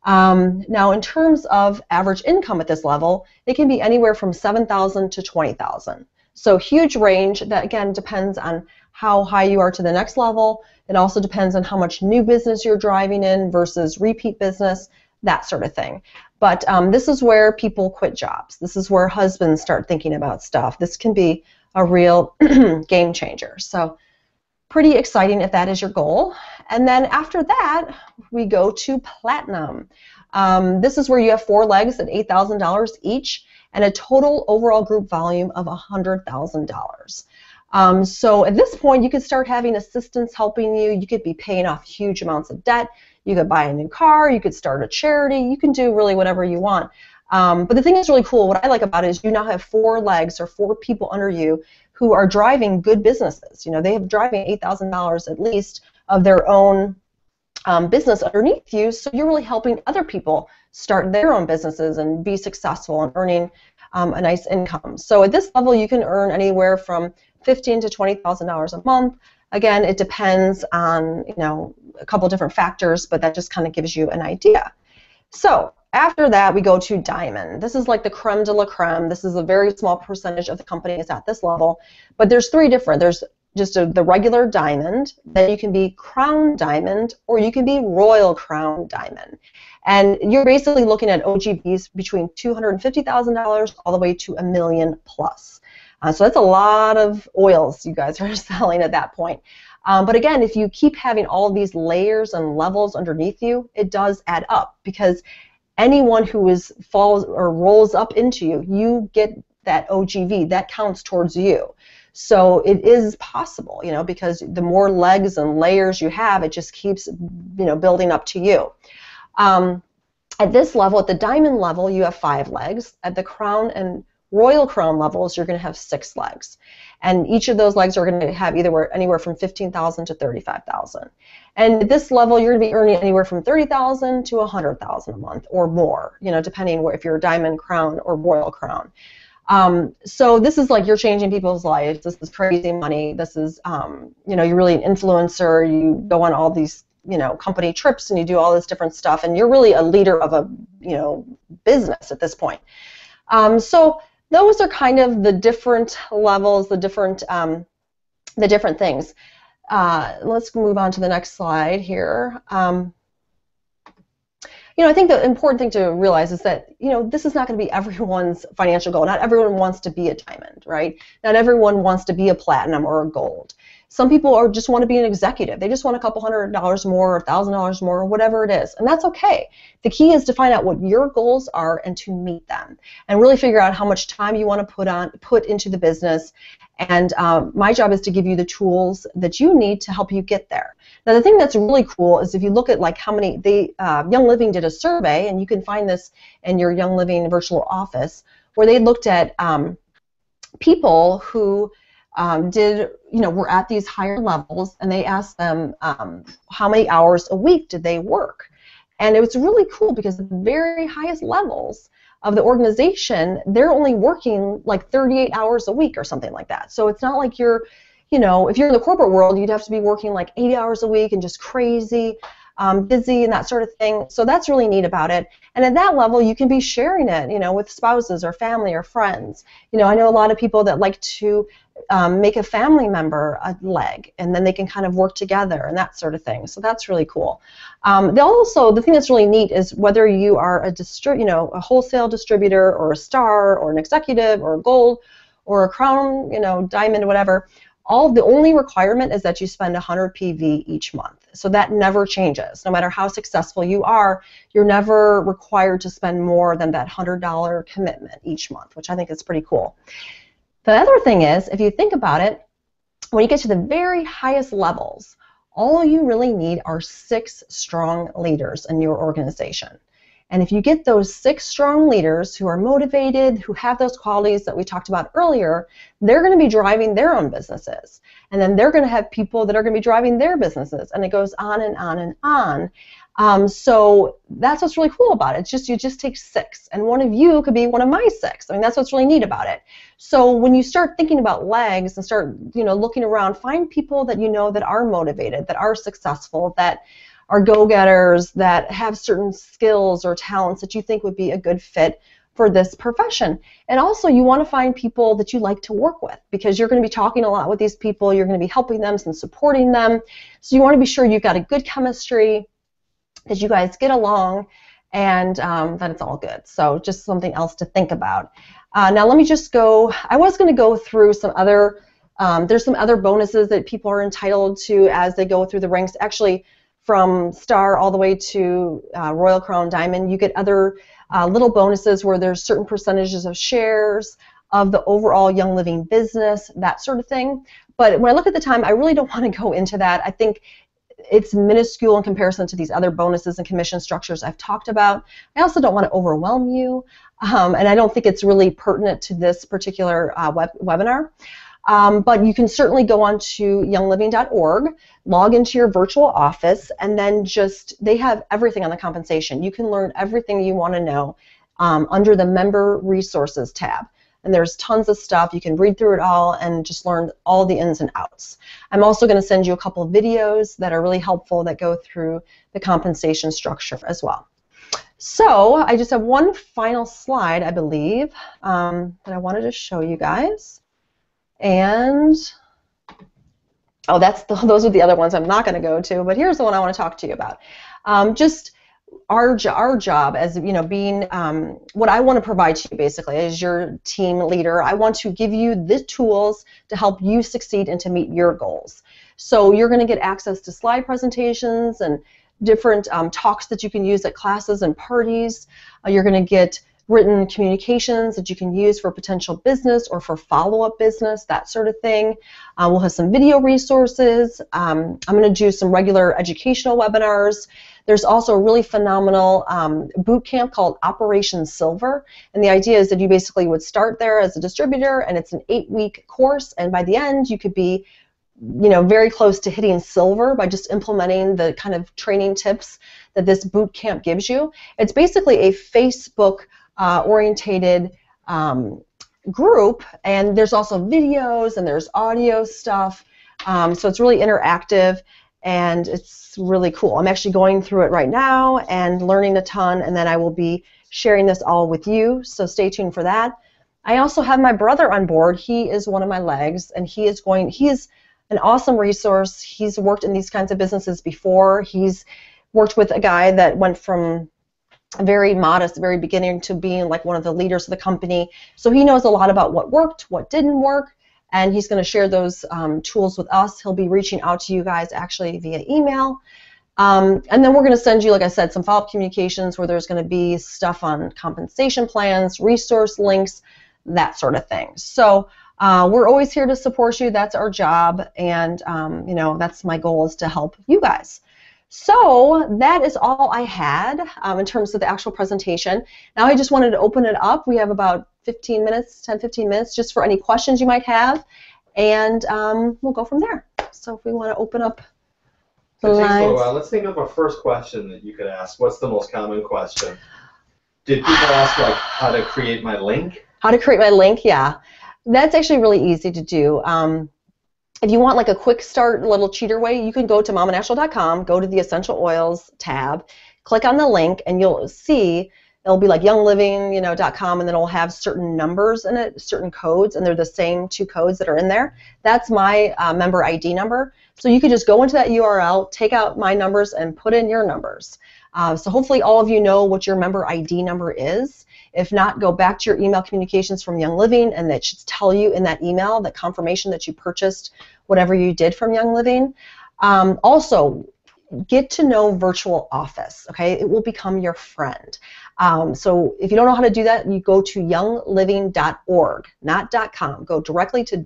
Now, in terms of average income at this level, it can be anywhere from $7,000 to $20,000. So huge range. That again depends on how high you are to the next level. It also depends on how much new business you're driving in versus repeat business, that sort of thing. But this is where people quit jobs. This is where husbands start thinking about stuff. This can be a real game changer. So pretty exciting if that is your goal. And then after that, we go to platinum. This is where you have 4 legs at $8,000 each and a total overall group volume of $100,000. So at this point, you could start having assistants helping you. You could be paying off huge amounts of debt. You could buy a new car. You could start a charity. You can do really whatever you want. But the thing that's really cool, what I like about it is you now have 4 legs or 4 people under you who are driving good businesses. They have driving $8,000 at least of their own business underneath you, so you're really helping other people start their own businesses and be successful and earning a nice income. So at this level, you can earn anywhere from $15,000 to $20,000 a month. Again, it depends on a couple different factors, but that just kind of gives you an idea. So after that, we go to diamond. This is like the creme de la creme. This is a very small percentage of the company is at this level, but there's 3 different. There's just the regular diamond, then you can be crown diamond, or you can be royal crown diamond. And you're basically looking at OGVs between $250,000 all the way to $1 million plus. So that's a lot of oils you guys are selling at that point. But again, if you keep having all of these layers and levels underneath you, it does add up, because anyone who falls or rolls up into you, you get that OGV, that counts towards you. So it is possible, because the more legs and layers you have, it just keeps, building up to you. At this level, at the diamond level, you have 5 legs. At the crown and royal crown levels, you're going to have 6 legs. And each of those legs are going to have anywhere from $15,000 to $35,000. And at this level, you're going to be earning anywhere from $30,000 to $100,000 a month or more, depending if you're a diamond crown or royal crown. So this is like you're changing people's lives. This is crazy money. This is, you're really an influencer. You go on all these, company trips and you do all this different stuff, and you're really a leader of a, business at this point. So those are kind of the different levels, the different things. Let's move on to the next slide here. I think the important thing to realize is that, this is not going to be everyone's financial goal. Not everyone wants to be a diamond, right? Not everyone wants to be a platinum or a gold. Some people just want to be an executive. They just want a couple $100 more or $1,000 more or whatever it is, and that's okay. The key is to find out what your goals are and to meet them, and really figure out how much time you want to put into the business. And my job is to give you the tools that you need to help you get there. Now, the thing that's really cool is if you look at like how many Young Living did a survey, and you can find this in your Young Living virtual office, where they looked at people who were at these higher levels, and they asked them how many hours a week did they work. And it was really cool because at the very highest levels of the organization, they're only working like 38 hours a week or something like that. So it's not like you're, if you're in the corporate world, you'd have to be working like 80 hours a week and just crazy, busy and that sort of thing. So that's really neat about it. And at that level, you can be sharing it, with spouses or family or friends. I know a lot of people that like to make a family member a leg, and then they can kind of work together and that sort of thing. So that's really cool. The thing that's really neat is whether you are a wholesale distributor or a star or an executive or a gold or a crown, diamond, whatever. The only requirement is that you spend 100 PV each month. So that never changes. No matter how successful you are, you're never required to spend more than that $100 commitment each month, which I think is pretty cool. The other thing is, if you think about it, when you get to the very highest levels, all you really need are 6 strong leaders in your organization. And if you get those 6 strong leaders who are motivated, who have those qualities that we talked about earlier, they're going to be driving their own businesses. And then they're going to have people that are going to be driving their businesses. And it goes on and on and on. So that's what's really cool about it. It's just, you just take 6, and one of you could be one of my 6. I mean, that's what's really neat about it. So when you start thinking about legs and start, looking around, find people that you know that are motivated, that are successful, that are go-getters, that have certain skills or talents that you think would be a good fit for this profession. And also, you want to find people that you like to work with, because you're going to be talking a lot with these people. You're going to be helping them and supporting them. So you want to be sure you've got a good chemistry, that you guys get along, and that it's all good. So just something else to think about. Now let me just go, I was going to go through some other, there's some other bonuses that people are entitled to as they go through the ranks. Actually, from Star all the way to Royal Crown Diamond, you get other little bonuses where there's certain percentages of shares of the overall Young Living business, that sort of thing. But when I look at the time, I really don't want to go into that. I think it's minuscule in comparison to these other bonuses and commission structures I've talked about. I also don't want to overwhelm you, and I don't think it's really pertinent to this particular webinar. But you can certainly go on to youngliving.org, log into your virtual office, and then they have everything on the compensation. You can learn everything you want to know under the Member Resources tab. And there's tons of stuff. You can read through it all and just learn all the ins and outs. I'm also going to send you a couple of videos that are really helpful that go through the compensation structure as well. So I just have one final slide, I believe, that I wanted to show you guys. And those are the other ones I'm not going to go to, but here's the one I want to talk to you about. Just our job as being what I want to provide to you basically as your team leader. I want to give you the tools to help you succeed and to meet your goals. So you're going to get access to slide presentations and different talks that you can use at classes and parties. You're going to get written communications that you can use for potential business or for follow-up business, that sort of thing. We'll have some video resources. I'm going to do some regular educational webinars. There's also a really phenomenal boot camp called Operation Silver, and the idea is that you basically would start there as a distributor, and it's an 8-week course, and by the end you could be very close to hitting silver by just implementing the kind of training tips that this boot camp gives you. It's basically a Facebook orientated group, and there's also videos and there's audio stuff, so it's really interactive and it's really cool. I'm actually going through it right now and learning a ton, and then I will be sharing this all with you, so stay tuned for that. I also have my brother on board. He is one of my legs, and he is an awesome resource. He's worked in these kinds of businesses before. He's worked with a guy that went from very modest, very beginning, to being like one of the leaders of the company. So he knows a lot about what worked, what didn't work, and he's going to share those tools with us. He'll be reaching out to you guys actually via email. And then we're going to send you, like I said, some follow-up communications where there's going to be stuff on compensation plans, resource links, that sort of thing. So we're always here to support you. That's our job, and that's my goal, is to help you guys. So that is all I had in terms of the actual presentation. Now I just wanted to open it up. We have about 15 minutes, 10-15 minutes, just for any questions you might have, and we'll go from there. So if we want to open up the lines. Let's think of a first question that you could ask. What's the most common question? Did people ask like how to create my link? How to create my link, yeah. That's actually really easy to do. If you want like a quick start, little cheater way, you can go to momanatural.com, go to the Essential Oils tab, click on the link, and you'll see it'll be like youngliving.com, and then it'll have certain numbers in it, certain codes, and they're the same 2 codes that are in there. That's my member ID number. So you could just go into that URL, take out my numbers, and put in your numbers. So hopefully all of you know what your member ID number is. If not, go back to your email communications from Young Living, and that should tell you in that email the confirmation that you purchased whatever you did from Young Living. Also, get to know Virtual Office, okay? It will become your friend. So if you don't know how to do that, you go to youngliving.org, not .com. Go directly to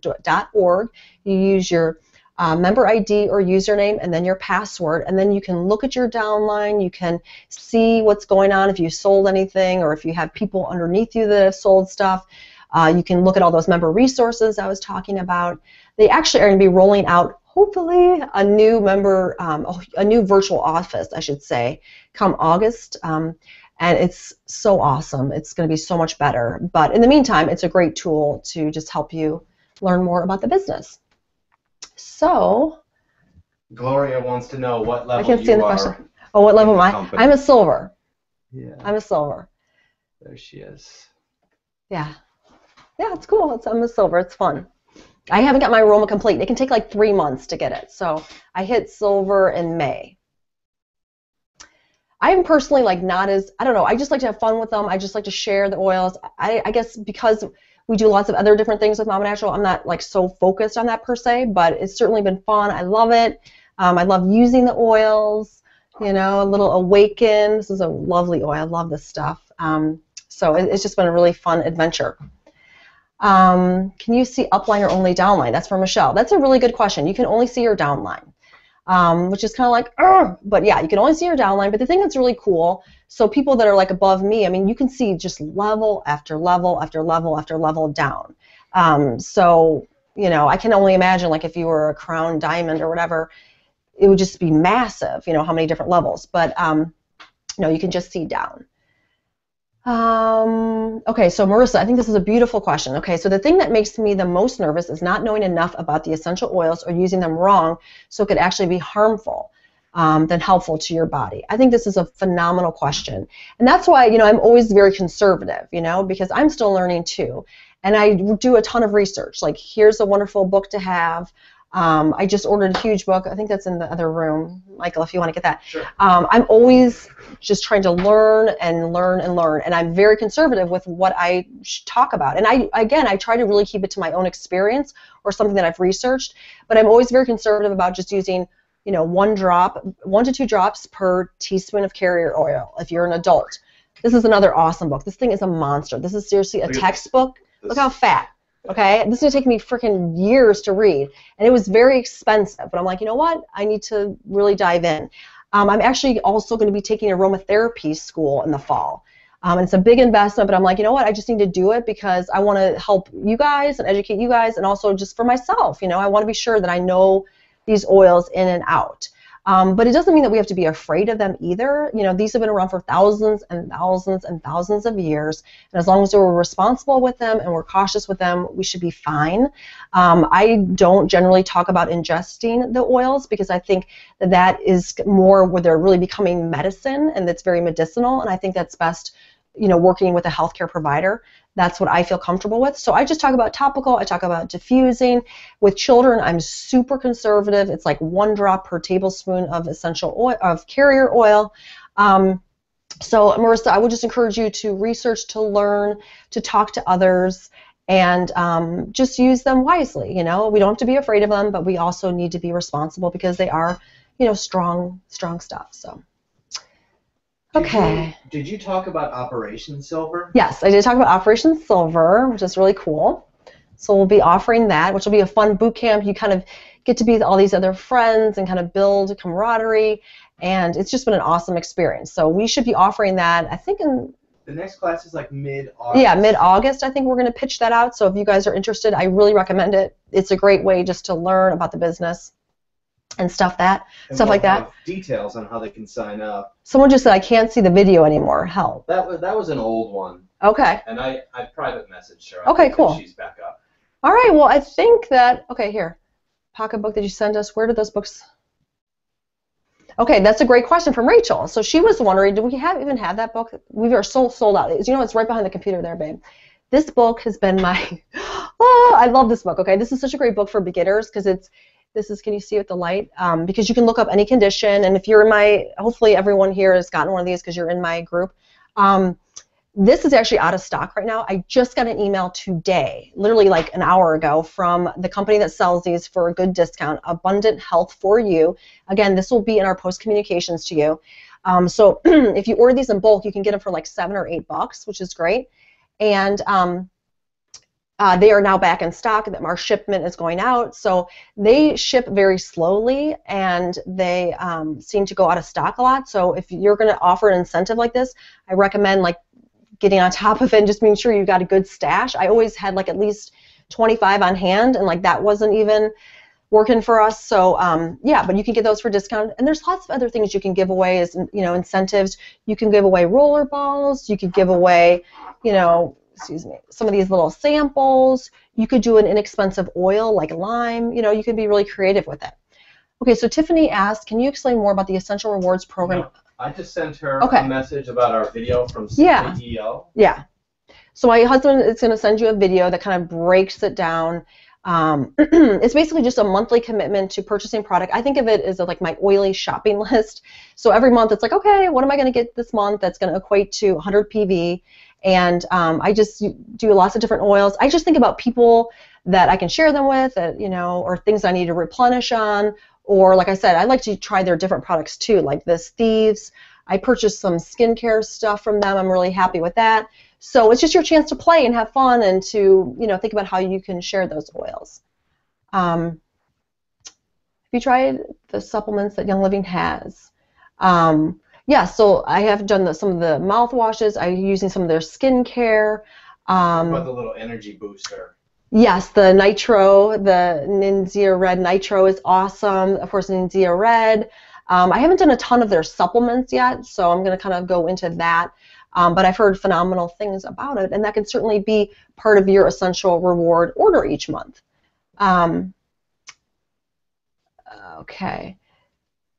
.org. You use your member ID or username, and then your password, and then you can look at your downline. You can see what's going on, if you sold anything or if you have people underneath you that have sold stuff. You can look at all those member resources I was talking about. They actually are going to be rolling out, hopefully, a new a new virtual office, I should say, come August. And it's so awesome. It's going to be so much better. But in the meantime, it's a great tool to just help you learn more about the business. So, Gloria wants to know what level I can't see you the are. question. Oh, what level am I? Company. I'm a silver. Yeah. I'm a silver. There she is. Yeah. Yeah, it's cool. I'm a silver. It's fun. I haven't got my Aroma Complete. It can take like 3 months to get it. So I hit silver in May. I'm personally like not as, I don't know, I just like to have fun with them. I just like to share the oils. I guess because we do lots of other different things with Mama Natural, I'm not like so focused on that per se, but it's certainly been fun. I love it. I love using the oils, you know, a little Awaken. This is a lovely oil. I love this stuff. So it's just been a really fun adventure. Can you see upline or only downline? That's from Michelle. That's a really good question. You can only see your downline. Which is kind of like, ugh! But yeah, you can only see your downline. But the thing that's really cool, so people that are like above me, I mean, you can see just level after level after level after level down. So, you know, I can only imagine like if you were a crown diamond or whatever, it would just be massive, you know, how many different levels. But, no, you can just see down. Okay, so Marissa, I think this is a beautiful question. Okay, so the thing that makes me the most nervous is not knowing enough about the essential oils or using them wrong, so it could actually be harmful than helpful to your body. I think this is a phenomenal question. And that's why, you know, I'm always very conservative, you know, because I'm still learning too. And I do a ton of research. Like, here's a wonderful book to have. I just ordered a huge book. I think that's in the other room, Michael, if you want to get that. Sure. I'm always just trying to learn and learn and learn, and I'm very conservative with what I talk about. And I try to really keep it to my own experience or something that I've researched, but I'm always very conservative about just using, you know, 1 to 2 drops per teaspoon of carrier oil if you're an adult. This is another awesome book. This thing is a monster. This is seriously a textbook. Look how fat. Okay, this is going to take me freaking years to read, and it was very expensive, but I'm like, you know what, I need to really dive in. I'm actually also going to be taking aromatherapy school in the fall. And it's a big investment, but I'm like, you know what, I just need to do it because I want to help you guys and educate you guys, and also just for myself, you know, I want to be sure that I know these oils in and out. But it doesn't mean that we have to be afraid of them either. You know, these have been around for thousands and thousands and thousands of years, and as long as we're responsible with them and we're cautious with them, we should be fine. I don't generally talk about ingesting the oils because I think that is more where they're really becoming medicine, and that's very medicinal, and I think that's best, you know, working with a healthcare provider. That's what I feel comfortable with. So I just talk about topical, I talk about diffusing. With children, I'm super conservative. It's like 1 drop per tablespoon of essential oil, of carrier oil. So Marissa, I would just encourage you to research, to learn, to talk to others, and just use them wisely. You know, we don't have to be afraid of them, but we also need to be responsible because they are, you know, strong stuff. So. Okay. Did you talk about Operation Silver? Yes, I did talk about Operation Silver, which is really cool. So we'll be offering that, which will be a fun boot camp. You kind of get to be with all these other friends and kind of build camaraderie, and it's just been an awesome experience. So we should be offering that, I think, in the next class is like mid-August. Yeah, mid-August. I think we're going to pitch that out. So if you guys are interested, I really recommend it. It's a great way just to learn about the business and stuff like that. Details on how they can sign up. Someone just said I can't see the video anymore. Help. That was an old one. Okay. And I private messaged her. Okay, cool. She's back up. All right. Well, I think that. Okay, here. Pocketbook that you sent us. Where did those books? Okay, that's a great question from Rachel. So she was wondering, do we even have that book? We are so sold out. You know, it's right behind the computer there, babe. This book has been my. Oh, I love this book. Okay, this is such a great book for beginners because it's. This is, can you see with the light? Because you can look up any condition, and if you're in my, hopefully everyone here has gotten one of these because you're in my group. This is actually out of stock right now. I just got an email today, literally like an hour ago, from the company that sells these for a good discount, Abundant Health for You. Again, this will be in our post communications to you. So if you order these in bulk, you can get them for like $7 or $8, which is great. And They are now back in stock. Our shipment is going out. So they ship very slowly, and they seem to go out of stock a lot. So if you're going to offer an incentive like this, I recommend like getting on top of it and just making sure you've got a good stash. I always had like at least 25 on hand, and like that wasn't even working for us. So yeah, but you can get those for discount. And there's lots of other things you can give away as, you know, incentives. You can give away roller balls. You could give away, you know, excuse me, some of these little samples. You could do an inexpensive oil like lime. You know, you can be really creative with it. Okay, so Tiffany asked, can you explain more about the Essential Rewards program? No, I just sent her a message about our video from CEO. Yeah. So my husband is going to send you a video that kind of breaks it down. It's basically just a monthly commitment to purchasing product. I think of it as like my oily shopping list. So every month it's like, okay, what am I going to get this month that's going to equate to 100 PV? And I just do lots of different oils. I just think about people that I can share them with, you know, or things I need to replenish on. Or like I said, I like to try their different products too, like this Thieves. I purchased some skincare stuff from them. I'm really happy with that. So it's just your chance to play and have fun and to, you know, think about how you can share those oils. Have you tried the supplements that Young Living has? Yeah, so I have done some of the mouthwashes. I'm using some of their skincare. What about the little energy booster? Yes, the Nitro, the Ninja Red Nitro is awesome. Of course, Ninja Red. I haven't done a ton of their supplements yet, so I'm going to kind of go into that. But I've heard phenomenal things about it, and that can certainly be part of your essential reward order each month. Okay.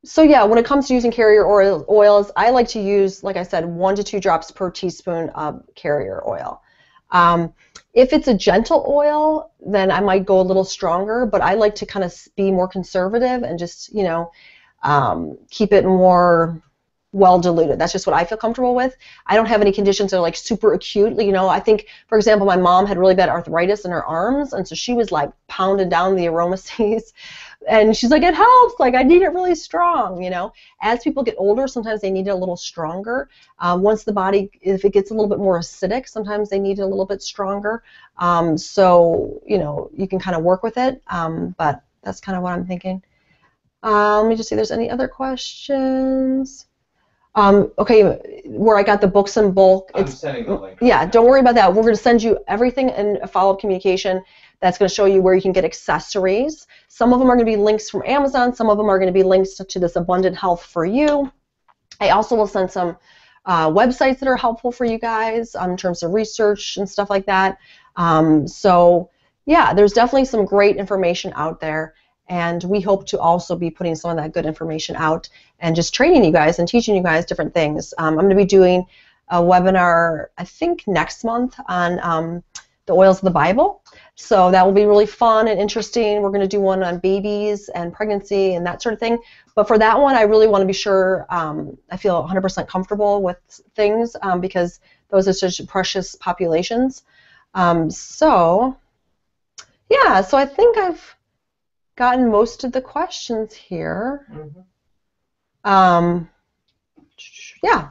So yeah, when it comes to using carrier oils, I like to use, like I said, 1 to 2 drops per teaspoon of carrier oil. If it's a gentle oil, then I might go a little stronger, but I like to kind of be more conservative and just, you know, keep it more well diluted. That's just what I feel comfortable with. I don't have any conditions that are like super acute. You know, I think, for example, my mom had really bad arthritis in her arms, and so she was like pounding down the aromases. And she's like, it helps, like I need it really strong, you know. As people get older, sometimes they need it a little stronger. Once the body, if it gets a little bit more acidic, sometimes they need it a little bit stronger. So, you know, you can kind of work with it, but that's kind of what I'm thinking. Let me just see if there's any other questions. Okay, where I got the books in bulk. I'm sending the link. Yeah, don't worry about that. We're going to send you everything in a follow-up communication that's going to show you where you can get accessories. Some of them are going to be links from Amazon. Some of them are going to be links to this Abundant Health for You. I also will send some websites that are helpful for you guys in terms of research and stuff like that. So yeah, there's definitely some great information out there. And we hope to also be putting some of that good information out and just training you guys and teaching you guys different things. I'm going to be doing a webinar, I think, next month on the oils of the Bible. So that will be really fun and interesting. We're going to do one on babies and pregnancy and that sort of thing. But for that one, I really want to be sure I feel 100% comfortable with things because those are such precious populations. So, yeah, so I think I've gotten most of the questions here. Yeah,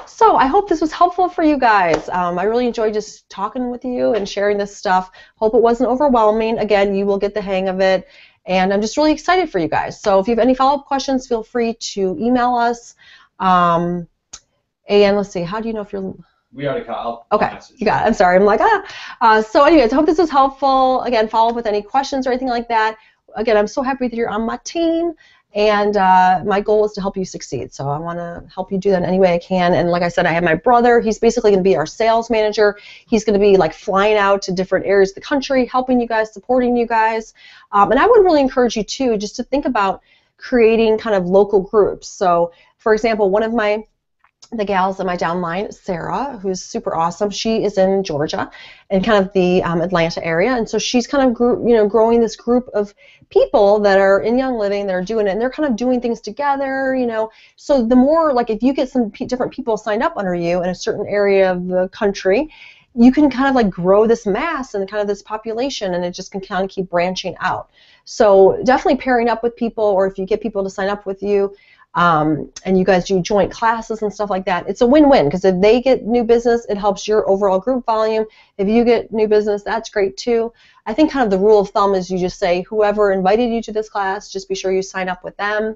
so I hope this was helpful for you guys. I really enjoyed just talking with you and sharing this stuff. Hope it wasn't overwhelming. Again, you will get the hang of it, and I'm just really excited for you guys. So if you have any follow-up questions, feel free to email us. And let's see, how do you know if you're... We already called. Okay, you got it. I'm sorry. I'm like, so anyways, I hope this was helpful. Again, follow up with any questions or anything like that. Again, I'm so happy that you're on my team, and my goal is to help you succeed. So I want to help you do that in any way I can. And like I said, I have my brother. He's basically going to be our sales manager. He's going to be like flying out to different areas of the country, helping you guys, supporting you guys. And I would really encourage you too, just to think about creating kind of local groups. So, for example, one of the gals in my downline, Sarah, who's super awesome. She is in Georgia and kind of the Atlanta area, and so she's kind of growing this group of people that are in Young Living. They're doing it, and they're kind of doing things together, you know. So the more, like, if you get some different people signed up under you in a certain area of the country, you can kind of like grow this mass and kind of this population, and it just can kind of keep branching out. So definitely pairing up with people, or if you get people to sign up with you, and you guys do joint classes and stuff like that, it's a win-win, because if they get new business, it helps your overall group volume. If you get new business, that's great too. I think kind of the rule of thumb is you just say, whoever invited you to this class, just be sure you sign up with them.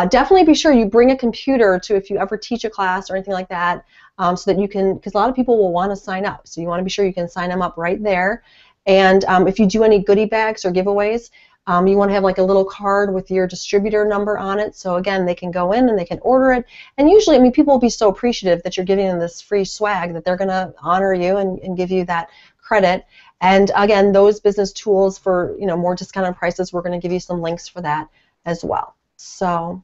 Definitely be sure you bring a computer to if you ever teach a class or anything like that, so that you can, because a lot of people will want to sign up. So you want to be sure you can sign them up right there. And if you do any goodie bags or giveaways, you want to have like a little card with your distributor number on it. So again, they can go in and they can order it. And usually, I mean, people will be so appreciative that you're giving them this free swag that they're going to honor you and give you that credit. And again, those business tools for, you know, more discounted prices, we're going to give you some links for that as well. So,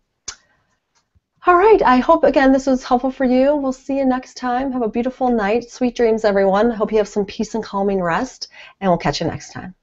all right, I hope, again, this was helpful for you. We'll see you next time. Have a beautiful night. Sweet dreams, everyone. Hope you have some peace and calming rest, and we'll catch you next time.